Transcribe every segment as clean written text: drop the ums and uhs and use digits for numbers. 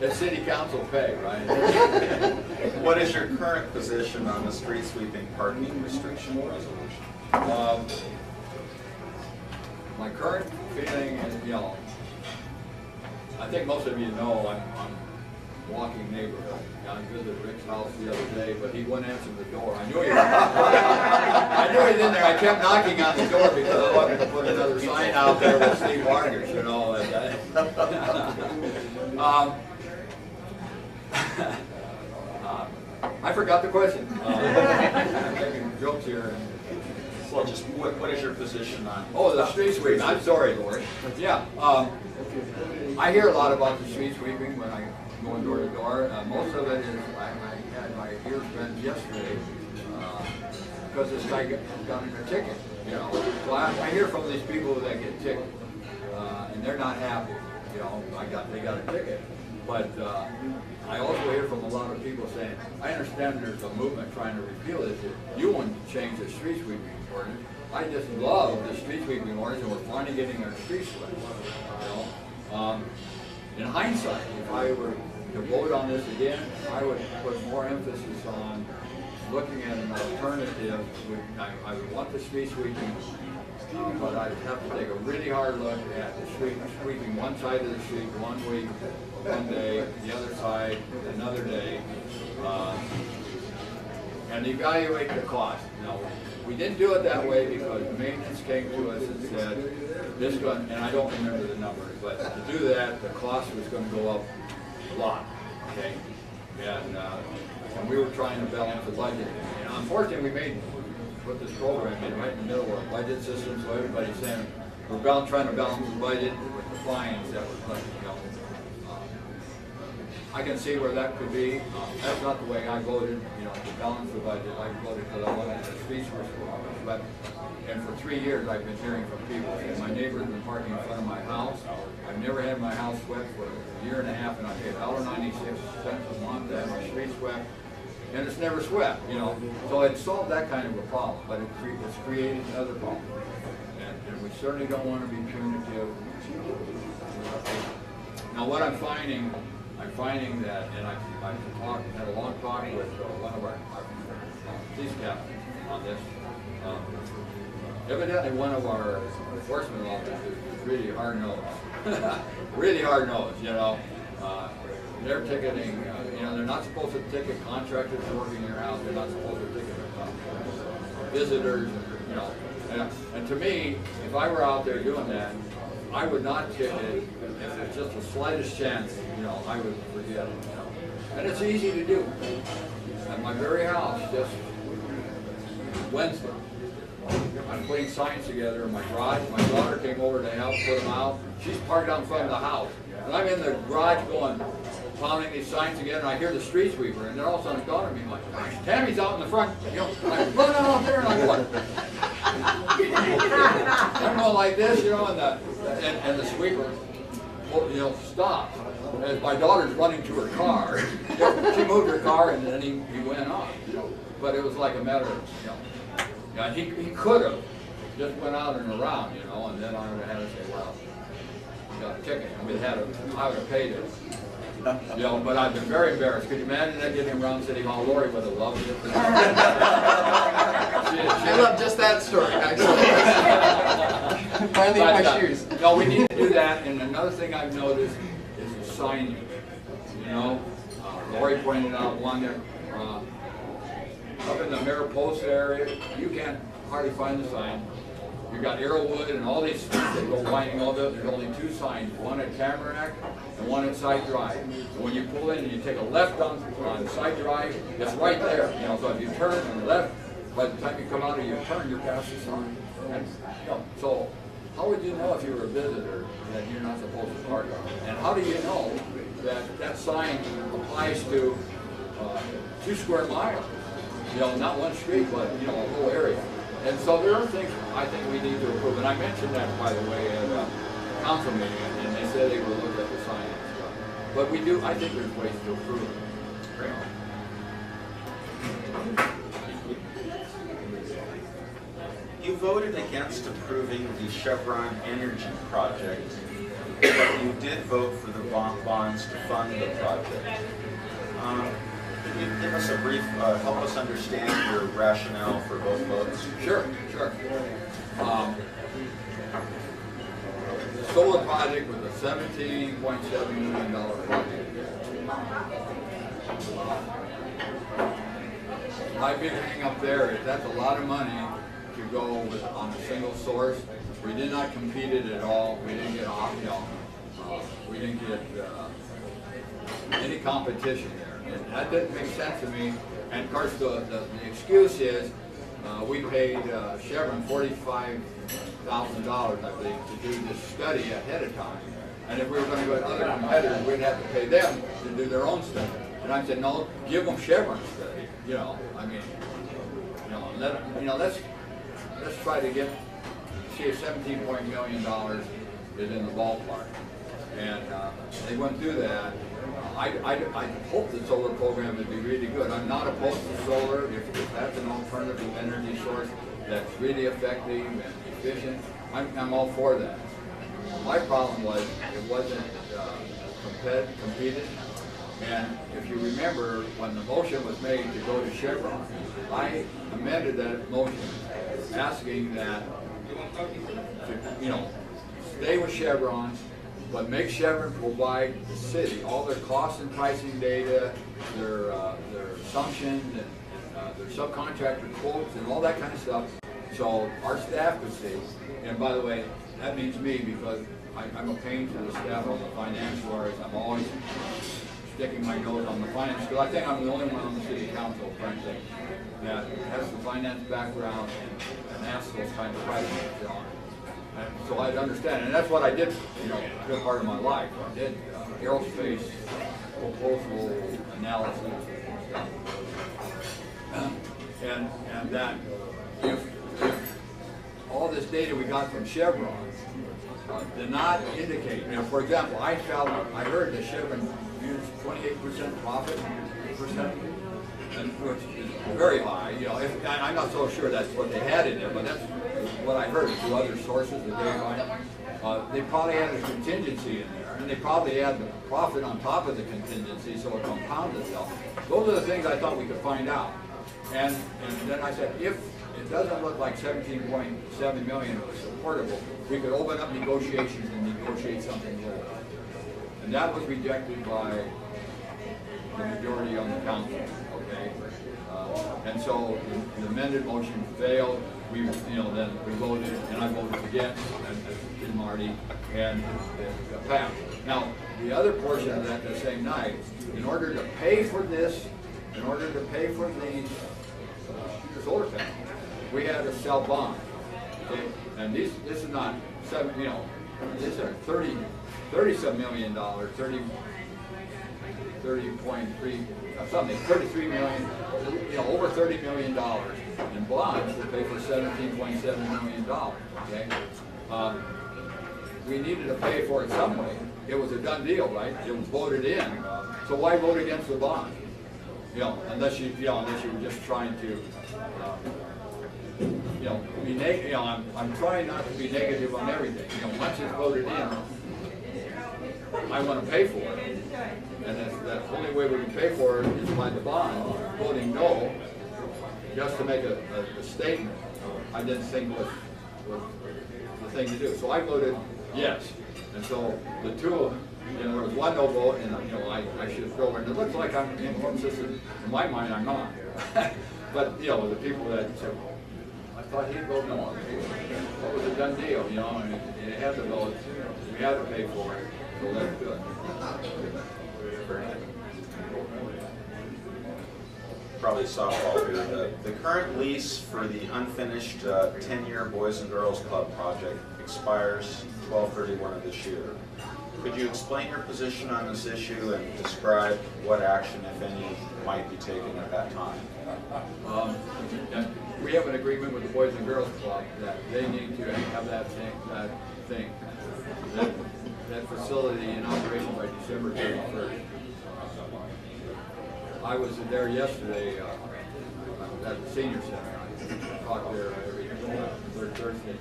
It's city council pay, right? What is your current position on the street sweeping parking restriction resolution? My current feeling is, I think most of you know I'm walking neighborhood. I visited Rick's house the other day, but he wouldn't answer the door. I knew he was I knew he was in there. I kept knocking on the door because I wanted to put another sign out there with Steve Vargas, I forgot the question. I'm making jokes here. Well, just what is your position on? Oh, the street sweeping. I'm sorry, Lori. Yeah, I hear a lot about the street sweeping when I go door to door. Most of it is I had my ears bent yesterday because this guy got in a ticket. So I hear from these people that get tickets, and they're not happy. They got a ticket. But I also hear from a lot of people saying, I understand there's a movement trying to repeal this. You want to change the street sweeping ordinance. I just love the street sweeping ordinance, and we're finally getting our streets swept. In hindsight, if I were to vote on this again, I would put more emphasis on looking at an alternative. I would want the street sweeping, but I'd have to take a really hard look at the street sweeping one side of the street one week, one day, the other side another day, and evaluate the cost. We didn't do it that way because maintenance came to us and said, and I don't remember the numbers, but to do that, the cost was going to go up a lot, okay? And we were trying to balance the budget. Unfortunately, we put this program in right in the middle of our budget system, so everybody's saying, we're trying to balance the budget with the fines that we're putting, I can see where that could be. That's not the way I voted, to balance the budget. I voted because I wanted the streets restored. And for 3 years, I've been hearing from people. My neighbors have been parking in front of my house. I've never had my house swept for a year and a half, and I pay $1.96 a month to have my street swept. And it's never swept, So it solved that kind of a problem, but it's created another problem. And we certainly don't want to be punitive. Now, what I'm finding that, and I've had a long talk with one of our police captains on this. Evidently, one of our enforcement officers is really hard-nosed. Really hard-nosed, They're ticketing, they're not supposed to ticket contractors working in your house. They're not supposed to ticket visitors, And to me, if I were out there doing that, I would not ticket if there's just the slightest chance, I would forget it, And it's easy to do. At my very house, just Wednesday, I'm putting signs together in my garage. My daughter came over to help put them out. She's parked out in front of the house. And I'm in the garage pounding these signs together, and I hear the street sweeper, and then all of a sudden it's dawned on me, like, gosh, Tammy's out in the front, I run out there, and I'm going, I'm going like this, and the sweeper, stops. And my daughter's running to her car. She moved her car, and then he went off. But it was like a matter of, he could have just went out and around, and then I would have had to say, well, you got a ticket, and I would have paid it. But I've been very embarrassed. Could you imagine that getting around City Hall? Lori would have loved it. I love just that story, actually. Finally in my shoes. No, we need to do that. And another thing I've noticed is the signage. Lori pointed out one there, up in the Mayor Post area, you can't hardly find the sign. You've got Arrowwood and all these streets that go winding all up. There's only 2 signs, one at Tamarack and one at Side Drive. And when you pull in and you take a left on Side Drive, it's right there. So if you turn on the left, by the time you come out of your turn, you're past the sign. And, so how would you know if you were a visitor that you're not supposed to park on? And how do you know that that sign applies to 2 square miles? Not one street, but a whole area. And so there are things I think we need to improve. And I mentioned that, by the way, at a council meeting, and they said they will look at the sign and stuff. But I think there's ways to improve it. You voted against approving the Chevron Energy project but you did vote for the bonds to fund the project. Could you give us a brief, help us understand your rationale for both votes? Sure. The solar project was a $17.7 million project. My big thing up there is that's a lot of money to go with on a single source. We did not compete it at all. We didn't get off, we didn't get any competition there. And that didn't make sense to me. And of course, the excuse is we paid Chevron $45,000, I think, to do this study ahead of time. And if we were going to go to other competitors, we'd have to pay them to do their own study. And I said, no, give them Chevron's study. Let's try to see if $17 million is in the ballpark. And they wouldn't do that. I hope the solar program would be really good. I'm not opposed to solar if that's an alternative energy source that's really effective and efficient. I'm all for that. My problem was it wasn't competed. And if you remember, when the motion was made to go to Chevron, I amended that motion asking that to, stay with Chevron, but make Chevron provide the city all their cost and pricing data, their assumptions, and their subcontractor quotes, and all that kind of stuff, so our staff could see. And by the way, that means me, because I'm a pain to the staff on the finance areas. I'm always sticking my nose on the finance, because I think I'm the only one on the city council, frankly, that has the finance background and asks those kinds of questions. And so I'd understand, and that's what I did, a good part of my life. I did aerospace proposal analysis and stuff. And that if all this data we got from Chevron did not indicate, for example, I heard that Chevron used 28% profit percent, which is very high. I'm not so sure that's what they had in there, but that's what I heard through other sources that they find. They probably had a contingency in there, and they probably had the profit on top of the contingency, so it compounded itself. Those are the things I thought we could find out. And then I said, if it doesn't look like 17.7 million was supportable, we could open up negotiations and negotiate something lower. And that was rejected by the majority on the council. Okay, and so the amended motion failed. We, then we voted, and I voted against, and did Marty, and it got passed. Now, the other portion of that, the same night, in order to pay for this, in order to pay for these solar panels, we had to sell bonds. Okay? And this is not seven, these are 30-some million dollars, 30.3 something, 33 million, over $30 million in bonds to pay for $17.7 million. Okay, we needed to pay for it some way. It was a done deal, right? It was voted in. So why vote against the bond? Unless you were just trying to, be negative. I'm trying not to be negative on everything. Once it's voted in, I want to pay for it. And the only way we can pay for it is by the bond. Voting no, just to make a statement, I didn't think was the thing to do. So I voted yes. And so the two, there was one no vote, and I should throw in. It looks like I'm inconsistent. In my mind, I'm not. But the people that said, I thought he'd vote no. What was a done deal? And it had to vote. We had to pay for it. So that's good. Probably softball here. The current lease for the unfinished 10-year Boys and Girls Club project expires 12/31 of this year. Could you explain your position on this issue and describe what action, if any, might be taken at that time? We have an agreement with the Boys and Girls Club that they need to have that facility in operation by December 31st. I was there yesterday at the senior center. I talked there every third Thursday.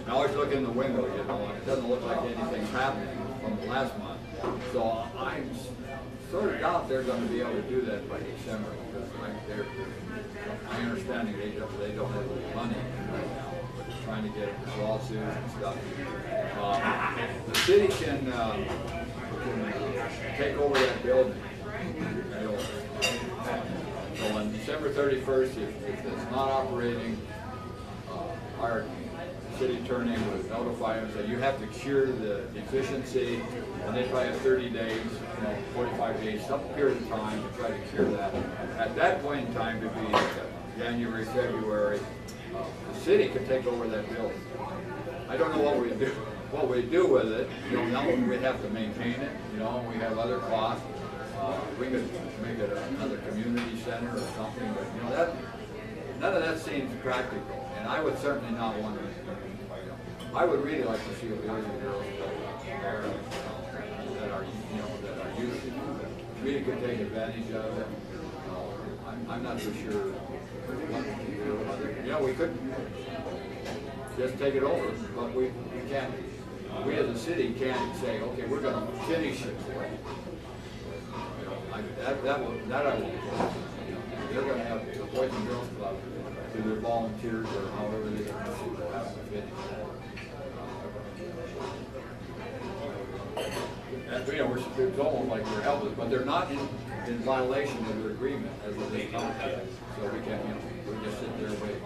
I always look in the window, you know, and it doesn't look like anything's happening from last month. So I'm sort of doubt they're gonna be able to do that by December, because my understanding, they don't have the money right now, but they're trying to get lawsuits and stuff. The city can take over that building. So on December 31st, if it's not operating, our city attorney would notify them that you have to cure the deficiency, and they probably have 30 days, 45 days, some period of time to try to cure that. At that point in time, to be January, February, the city could take over that building. I don't know what we do with it. Now we have to maintain it. We have other costs. We could make it another community center or something, but that none of that seems practical. And I would certainly not want to. I would really like to see a Boys and Girls Club there that are youth really could take advantage of it. I'm not so sure what to do. We could just take it over, but we can't. We as a city can't say, okay, we're going to finish it. That I won't. They're going to have the Boys and Girls Club through their volunteers or however they have to finish that. It's almost like we're helpless, but they're not in violation of their agreement as of this contract. So we can't, we just sit there and wait.